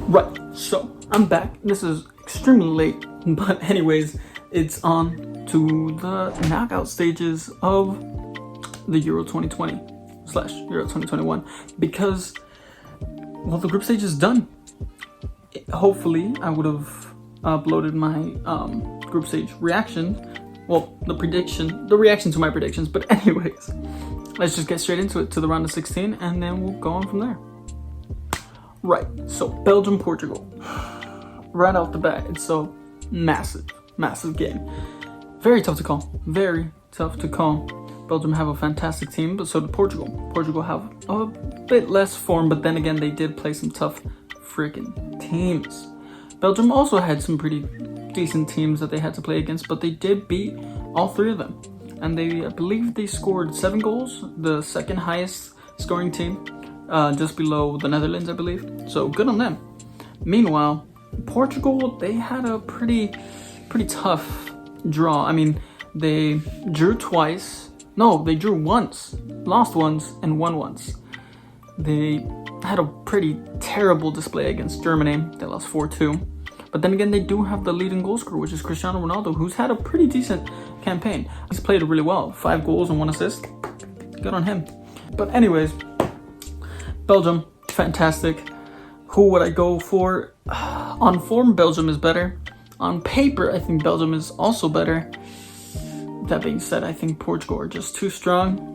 Right, so I'm back. This is extremely late, but anyways, it's on to the knockout stages of the Euro 2020 slash Euro 2021 because, well, the group stage is done. Hopefully, I would have uploaded my group stage reaction. Well, the reaction to my predictions. But anyways, let's just get straight into it, to the round of 16, and then we'll go on from there. Right, so Belgium, Portugal. Right off the bat, it's a massive game. Very tough to call. Very tough to call. Belgium have a fantastic team, but so did Portugal. Portugal have a bit less form, but then again, they did play some tough freaking teams. Belgium also had some pretty decent teams that they had to play against, but they did beat all three of them. And I believe they scored 7 goals, the second highest scoring team, just below the Netherlands, I believe. So good on them. Meanwhile, Portugal, they had a pretty tough draw. I mean, they drew twice. No, they drew once, lost once, and won once. They had a pretty terrible display against Germany. They lost 4-2. But then again, they do have the leading goal scorer, which is Cristiano Ronaldo, who's had a pretty decent campaign. He's played really well. 5 goals and 1 assist. Good on him. But anyways, Belgium, fantastic. Who would I go for? On form, Belgium is better. On paper, I think Belgium is also better. That being said, I think Portugal are just too strong.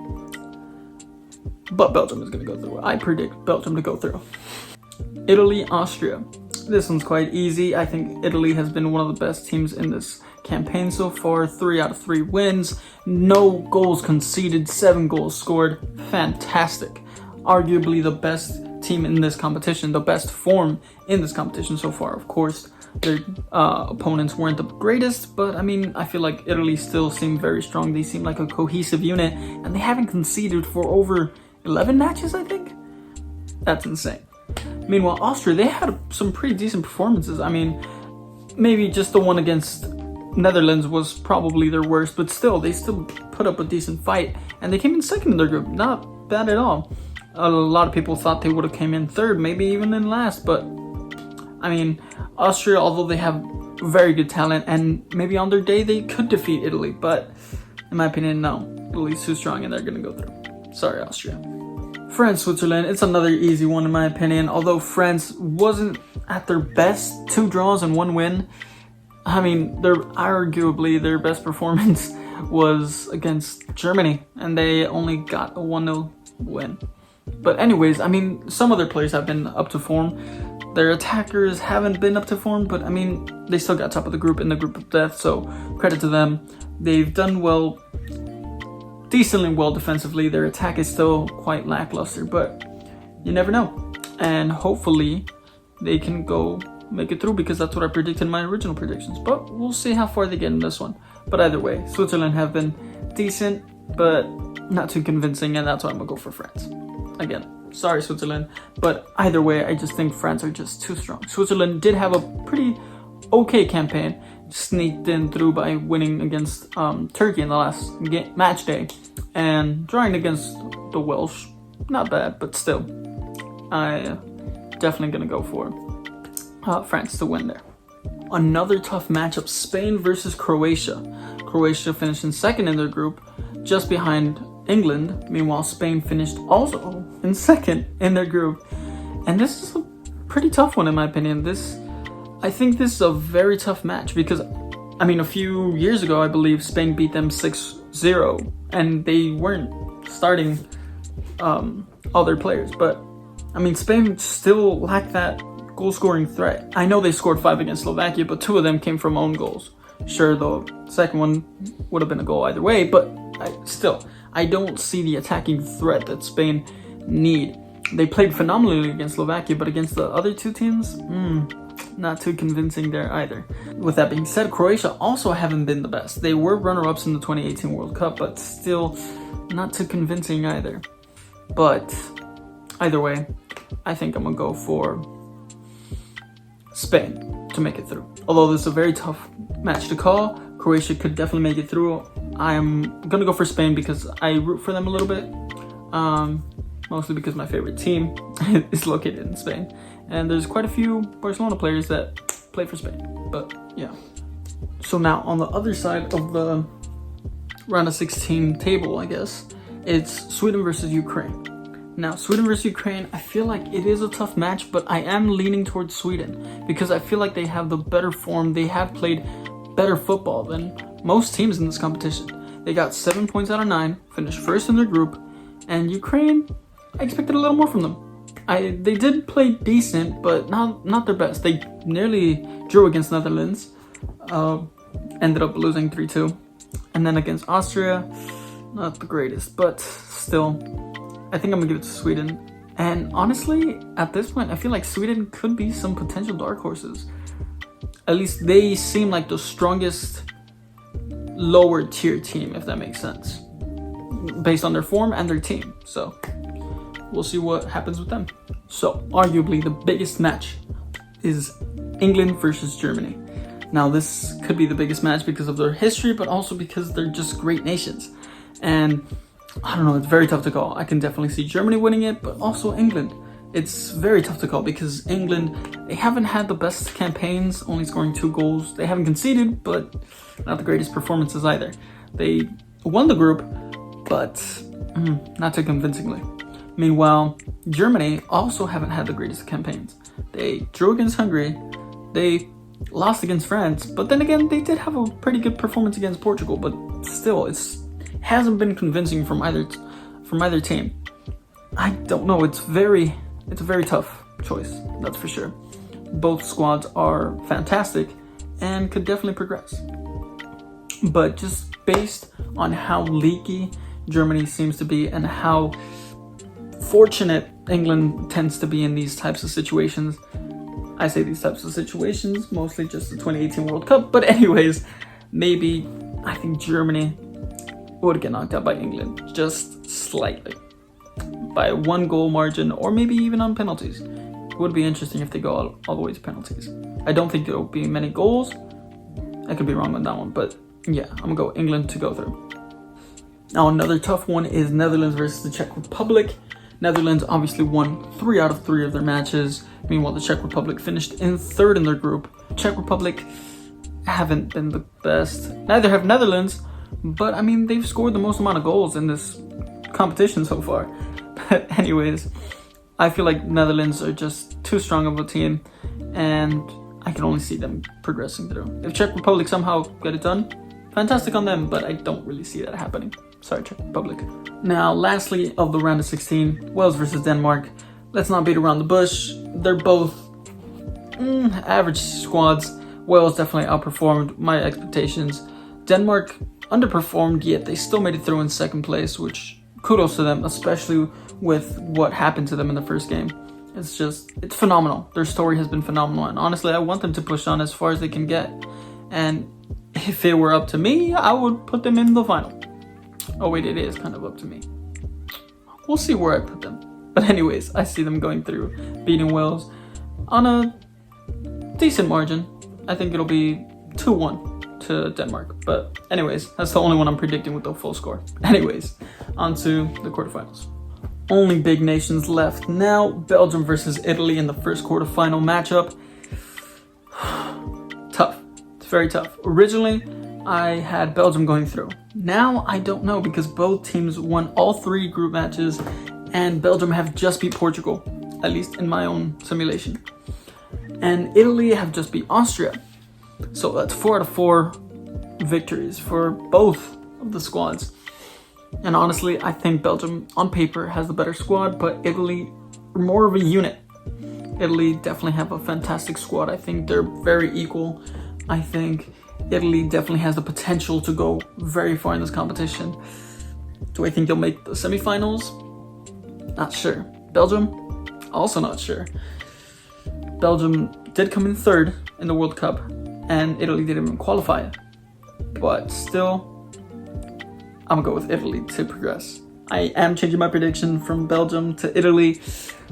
But Belgium is going to go through. I predict Belgium to go through. Italy, Austria. This one's quite easy. I think Italy has been one of the best teams in this campaign so far. 3 out of 3 wins. No goals conceded. 7 goals scored. Fantastic. Arguably the best team in this competition. The best form in this competition so far. Of course, their opponents weren't the greatest, but I mean, I feel like Italy still seem very strong. They seem like a cohesive unit, and they haven't conceded for over 11 matches, I think. That's insane. Meanwhile, Austria, they had some pretty decent performances. I mean, maybe just the one against Netherlands was probably their worst, but still, they still put up a decent fight, and they came in second in their group. Not bad at all. A lot of people thought they would have came in third, maybe even in last, but I mean, Austria, although they have very good talent, and maybe on their day they could defeat Italy, but in my opinion, no. Italy's too strong and they're gonna go through. Sorry, Austria. France, Switzerland, it's another easy one in my opinion. Although France wasn't at their best, 2 draws and 1 win. I mean, arguably their best performance was against Germany, and they only got a 1-0 win. But anyways, I mean, some of their players have been up to form. Their attackers haven't been up to form, but I mean, they still got top of the group in the group of death, so credit to them. They've done well, decently well defensively. Their attack is still quite lackluster, but you never know. And hopefully they can go make it through, because that's what I predicted in my original predictions. But we'll see how far they get in this one. But either way, Switzerland have been decent, but not too convincing, and that's why I'm gonna go for France. Again, sorry Switzerland, but either way, I just think France are just too strong. Switzerland did have a pretty okay campaign, sneaked in through by winning against Turkey in the last match day, and drawing against the Welsh. Not bad, but still, I definitely gonna go for France to win there. Another tough matchup, Spain versus Croatia. Croatia finished in second in their group, just behind England. Meanwhile, Spain finished also in second in their group. And this is a pretty tough one in my opinion. I think this is a very tough match because, I mean, a few years ago, I believe Spain beat them 6-0 and they weren't starting all their players. But, I mean, Spain still lacked that goal scoring threat. I know they scored 5 against Slovakia, but 2 of them came from own goals. Sure, the second one would have been a goal either way, but I don't see the attacking threat that Spain need. They played phenomenally against Slovakia, but against the other 2 teams, not too convincing there either. With that being said, Croatia also haven't been the best. They were runner-ups in the 2018 World Cup, but still not too convincing either. But either way, I think I'm gonna go for Spain to make it through. Although this is a very tough match to call, Croatia could definitely make it through. I'm gonna go for Spain because I root for them a little bit. Mostly because my favorite team is located in Spain, and there's quite a few Barcelona players that play for Spain. But yeah. So now on the other side of the round of 16 table, I guess, it's Sweden versus Ukraine. Now, Sweden versus Ukraine, I feel like it is a tough match, but I am leaning towards Sweden because I feel like they have the better form. They have played better football than most teams in this competition. They got 7 points out of 9, finished first in their group, and Ukraine, I expected a little more from them. They did play decent, but not their best. They nearly drew against Netherlands, ended up losing 3-2, and then against Austria, not the greatest, but still, I think I'm gonna give it to Sweden. And honestly, at this point, I feel like Sweden could be some potential dark horses. At least they seem like the strongest lower tier team, if that makes sense, based on their form and their team. So we'll see what happens with them. So arguably the biggest match is England versus Germany. Now this could be the biggest match because of their history, but also because they're just great nations. And I don't know, it's very tough to call. I can definitely see Germany winning it, but also England. It's very tough to call because England, they haven't had the best campaigns, only scoring 2 goals. They haven't conceded, but not the greatest performances either. They won the group, but not too convincingly. Meanwhile, Germany also haven't had the greatest campaigns. They drew against Hungary, they lost against France, but then again, they did have a pretty good performance against Portugal, but still, it hasn't been convincing from either team. I don't know, it's a very tough choice, that's for sure. Both squads are fantastic and could definitely progress. But just based on how leaky Germany seems to be and how fortunate England tends to be in these types of situations, I say these types of situations, mostly just the 2018 World Cup, but anyways, maybe I think Germany would get knocked out by England, just slightly. By a 1 goal margin, or maybe even on penalties. It would be interesting if they go all the way to penalties. I don't think there will be many goals. I could be wrong on that one, but yeah, I'm gonna go England to go through. Now another tough one is Netherlands versus the Czech Republic. Netherlands obviously won 3 out of 3 of their matches. Meanwhile, the Czech Republic finished in 3rd in their group. Czech Republic haven't been the best. Neither have Netherlands, but I mean, they've scored the most amount of goals in this competition so far. But anyways, I feel like Netherlands are just too strong of a team, and I can only see them progressing through. If Czech Republic somehow get it done, fantastic on them, but I don't really see that happening. Sorry, Czech Republic. Now, lastly, of the round of 16, Wales versus Denmark. Let's not beat around the bush. They're both average squads. Wales definitely outperformed my expectations. Denmark underperformed, yet they still made it through in 2nd place, which kudos to them, especially with what happened to them in the first game. It's phenomenal. Their story has been phenomenal, and honestly, I want them to push on as far as they can get. And if it were up to me, I would put them in the final. Oh wait, it is kind of up to me. We'll see where I put them. But anyways, I see them going through, beating Wales on a decent margin. I think it'll be 2-1 to Denmark. But anyways, that's the only one I'm predicting with the full score. Anyways, on to the quarterfinals. Only big nations left now. Belgium versus Italy in the first quarterfinal matchup. Tough. It's very tough. Originally, I had Belgium going through. Now, I don't know because both teams won all 3 group matches and Belgium have just beat Portugal, at least in my own simulation. And Italy have just beat Austria. So that's 4 out of 4 victories for both of the squads. And honestly, I think Belgium on paper has the better squad, but Italy are more of a unit. Italy definitely have a fantastic squad. I think they're very equal. I think Italy definitely has the potential to go very far in this competition. Do I think they'll make the semifinals? Not sure. Belgium? Also not sure. Belgium did come in 3rd in the World Cup, and Italy didn't even qualify. But still, I'm gonna go with Italy to progress. I am changing my prediction from Belgium to Italy.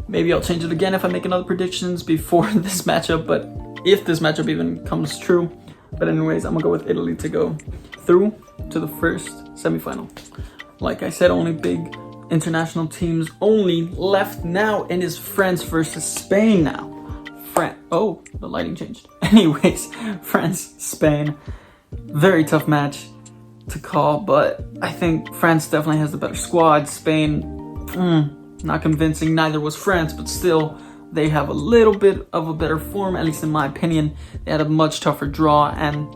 Maybe I'll change it again if I make another predictions before this matchup, but if this matchup even comes true. But anyways, I'm gonna go with Italy to go through to the first semifinal. Like I said, only big international teams only left now, and is France versus Spain now. France. Oh, the lighting changed. Anyways, France, Spain. Very tough match to call, but I think France definitely has the better squad. Spain, not convincing. Neither was France, but still, they have a little bit of a better form, at least in my opinion. They had a much tougher draw, and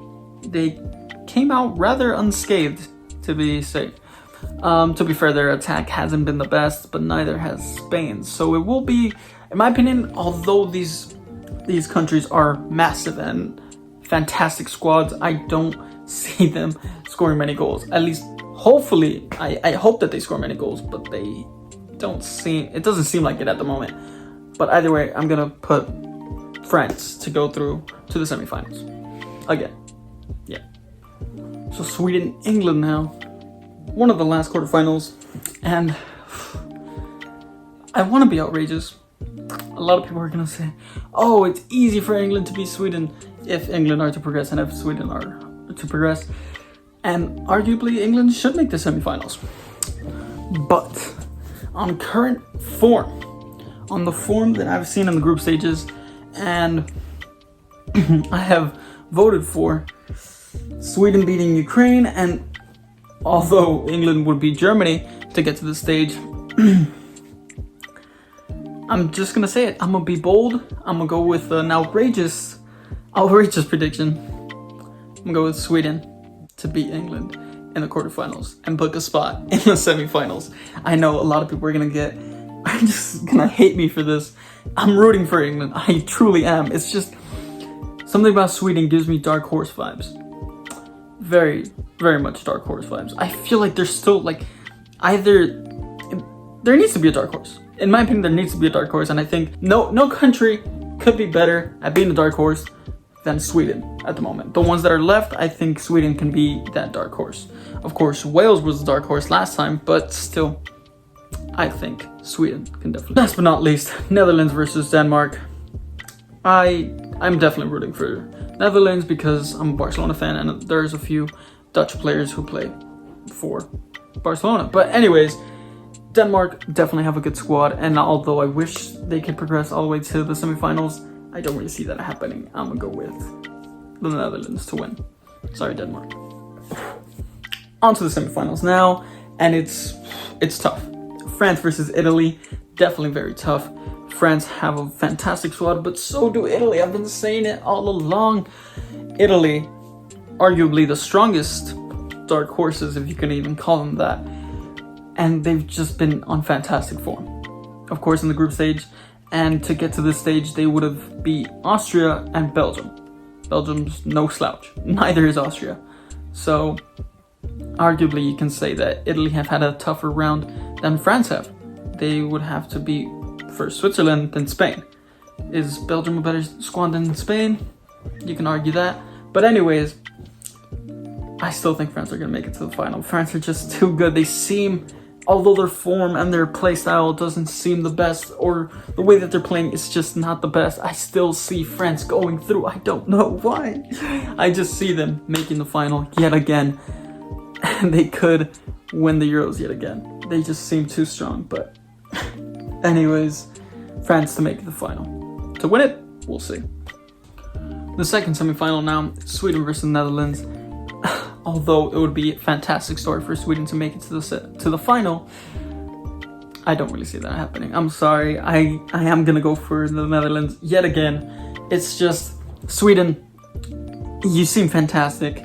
they came out rather unscathed, to be safe. To be fair, their attack hasn't been the best, but neither has Spain. So it will be, in my opinion, although these countries are massive and fantastic squads, I don't see them scoring many goals. At least, hopefully, I hope that they score many goals, but it doesn't seem like it at the moment. But either way, I'm gonna put France to go through to the semifinals. Again, yeah. So Sweden, England now. One of the last quarterfinals, and I want to be outrageous. A lot of people are going to say, oh, it's easy for England to beat Sweden if England are to progress and if Sweden are to progress. And arguably, England should make the semifinals. But on current form, on the form that I've seen in the group stages, and I have voted for Sweden beating Ukraine, and although England would beat Germany to get to the stage, I'm just gonna say it. I'm gonna be bold. I'm gonna go with an outrageous prediction. I'm gonna go with Sweden to beat England in the quarterfinals and book a spot in the semifinals. I know a lot of people are just gonna hate me for this. I'm rooting for England. I truly am. It's just something about Sweden gives me dark horse vibes. Very, very much dark horse vibes. I feel like there's still there needs to be a dark horse. In my opinion, there needs to be a dark horse, and I think no country could be better at being a dark horse than Sweden at the moment. The ones that are left, I think Sweden can be that dark horse. Of course, Wales was the dark horse last time, but still, I think Sweden can definitely. Last but not least, Netherlands versus Denmark. I'm definitely rooting for Netherlands because I'm a Barcelona fan, and there's a few Dutch players who play for Barcelona. But anyways, Denmark definitely have a good squad, and although I wish they could progress all the way to the semifinals, I don't really see that happening. I'm gonna go with the Netherlands to win. Sorry, Denmark. On to the semifinals now, and it's tough. France versus Italy, definitely very tough. France have a fantastic squad, but so do Italy. I've been saying it all along. Italy, arguably the strongest dark horses, if you can even call them that. And they've just been on fantastic form. Of course, in the group stage, and to get to this stage, they would have beat Austria and Belgium. Belgium's no slouch. Neither is Austria. So, arguably, you can say that Italy have had a tougher round than France have. They would have to beat first Switzerland, then Spain. Is Belgium a better squad than Spain? You can argue that. But anyways, I still think France are going to make it to the final. France are just too good. They seem, although their form and their play style doesn't seem the best, or the way that they're playing is just not the best, I still see France going through. I don't know why. I just see them making the final yet again. And they could win the Euros yet again. They just seem too strong. But anyways, France to make the final. To win it, we'll see. The second semifinal now, Sweden versus Netherlands. Although it would be a fantastic story for Sweden to make it to the final, I don't really see that happening. I'm sorry. I am gonna go for the Netherlands yet again. It's just Sweden, you seem fantastic,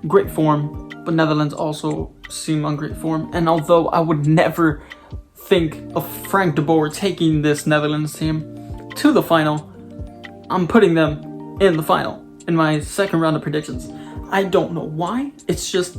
great form, but Netherlands also seem on great form. And although I would never think of Frank de Boer taking this Netherlands team to the final, I'm putting them in the final in my second round of predictions. I don't know why. It's just,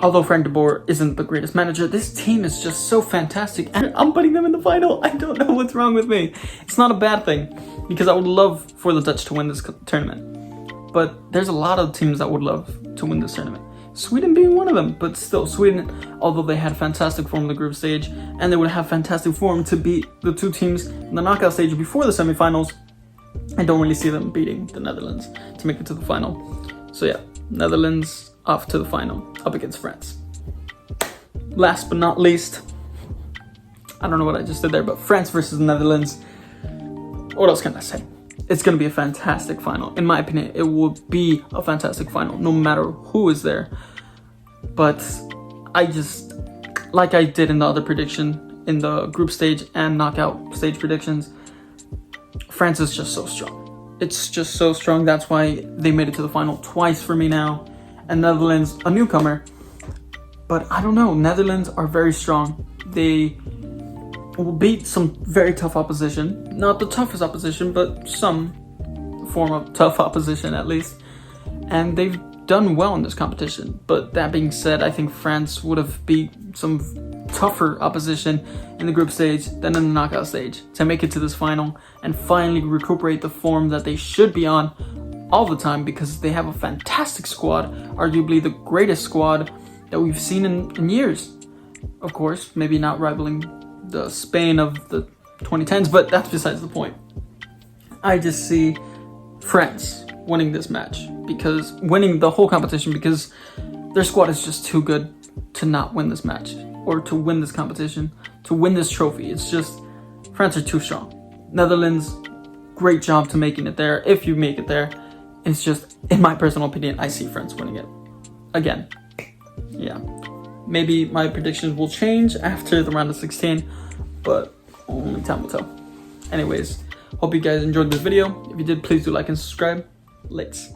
although Frank de Boer isn't the greatest manager, this team is just so fantastic, and I'm putting them in the final. I don't know what's wrong with me. It's not a bad thing, because I would love for the Dutch to win this tournament. But there's a lot of teams that would love to win this tournament. Sweden being one of them, but still, Sweden, although they had fantastic form in the group stage, and they would have fantastic form to beat the two teams in the knockout stage before the semifinals, I don't really see them beating the Netherlands to make it to the final. So yeah, Netherlands off to the final, up against France. Last but not least, I don't know what I just did there, but France versus Netherlands. What else can I say? it's going to be a fantastic final. In my opinion, it will be a fantastic final, no matter who is there. But I just, like I did in the other prediction, in the group stage and knockout stage predictions, France is just so strong. It's just so strong. That's why they made it to the final twice for me now. And Netherlands, a newcomer. But I don't know, Netherlands are very strong. They will beat some very tough opposition. Not the toughest opposition, but some form of tough opposition at least. And they've done well in this competition. But that being said, I think France would have beat some tougher opposition in the group stage than in the knockout stage to make it to this final and finally recuperate the form that they should be on all the time, because they have a fantastic squad, arguably the greatest squad that we've seen in years. Of course, maybe not rivaling the Spain of the 2010s, but that's besides the point. I just see France winning this match, because winning the whole competition, because their squad is just too good to not win this match or to win this competition, to win this trophy. It's just, France are too strong. Netherlands, great job to making it there, if you make it there. It's just, in my personal opinion, I see France winning it. Again, yeah. Maybe my predictions will change after the round of 16, but only time will tell. Anyways, hope you guys enjoyed this video. If you did, please do like and subscribe. Let's